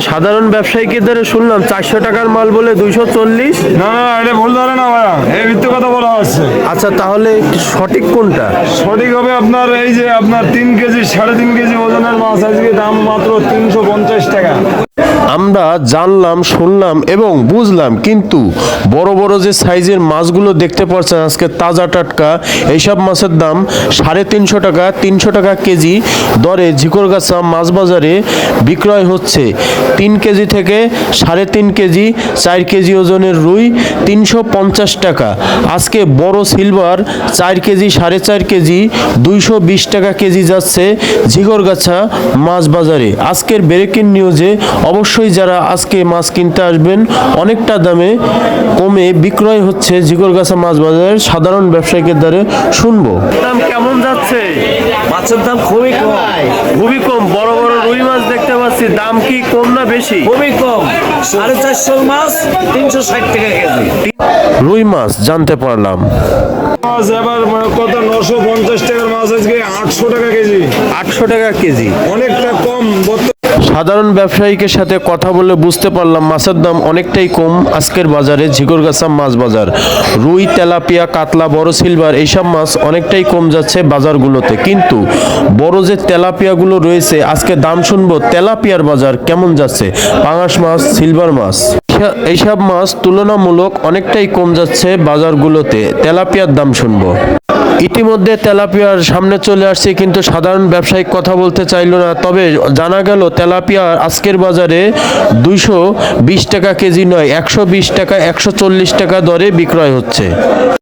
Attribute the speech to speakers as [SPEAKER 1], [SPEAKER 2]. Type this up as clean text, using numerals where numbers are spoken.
[SPEAKER 1] সাধারণ ব্যবসায়ীকে ধরে শুনলাম 400 টাকার মাল বলে 240।
[SPEAKER 2] না না, এটা ভুল ধরে না ভাইয়া, এই মিথ্যে কথা বলা হচ্ছে।
[SPEAKER 1] আচ্ছা, তাহলে সঠিক কোনটা?
[SPEAKER 2] সঠিক হবে আপনার এই যে আপনার 3 কেজি 3.5 কেজি ওজনের মাছ আজকে দাম মাত্র 350 টাকা।
[SPEAKER 1] আমরা জানলাম, শুনলাম এবং বুঝলাম, কিন্তু বড় বড় যে সাইজের মাছগুলো দেখতে পাচ্ছেন আজকে তাজা টাটকা, এইসব মাছের দাম 350 টাকা 300 টাকা কেজি দরে ঝিকরগাছা মাছ বাজারে বিক্রয় হচ্ছে। 3 কেজি থেকে 3.5 কেজি 4 কেজি ওজনের রুই 350 টাকা। আজকে বড় সিলভার 4 কেজি 4.5 কেজি 220 টাকা কেজি যাচ্ছে ঝিকরগাছা মাছ বাজারে। আজকের ব্রেকিং নিউজে অবশ্যই যারা আজকে মাছ কিনতে আসবেন, অনেকটা দামে কমে বিক্রয় হচ্ছে ঝিকরগাছা মাছ বাজারের সাধারণ ব্যবসায়ীদের দ্বারা শুনবো। দাম কেমন যাচ্ছে?
[SPEAKER 3] মাছের দাম খুবই কম,
[SPEAKER 1] খুবই কম। বড় বড় রুই মাছ দেখতে পাচ্ছি, দাম কি কম না বেশি?
[SPEAKER 3] খুবই কম। 450 মাছ 360 টাকা কেজি।
[SPEAKER 1] রুই মাছ জানতে পারলাম
[SPEAKER 2] মাছ এবার কত 950 টাকার মাছ আজকে 800 টাকা কেজি।
[SPEAKER 1] 800 টাকা কেজি।
[SPEAKER 2] অনেকটা কম।
[SPEAKER 1] সাধারণ ব্যবসায়ীদের সাথে কথা বলে বুঝতে পারলাম মাছের দাম অনেকটাই কম আজকের বাজারে ঝিকরগাছা মাছ বাজার। রুই, তেলাপিয়া, কাতলা, বড় সিলভার এইসব মাছ অনেকটাই কম যাচ্ছে বাজারগুলোতে, কিন্তু বড় যে তেলাপিয়াগুলো রয়েছে আজকে দাম শুনবো তেলাপিয়ার বাজার কেমন যাচ্ছে। পাঙাশ মাছ, সিলভার মাছ এইসব মাছ তুলনামূলক অনেকটাই কম যাচ্ছে বাজারগুলোতে। তেলাপিয়ার দাম শুনবো। ইতিমধ্যে তেলাপিয়ার সামনে চলে আসছে, কিন্তু সাধারণ ব্যবসায়িক কথা বলতে চাইল না। তবে জানা গেল তেলাপিয়া আজকের বাজারে 220 টাকা কেজি নয়, 120 টাকা 140 টাকা দরে বিক্রয় হচ্ছে।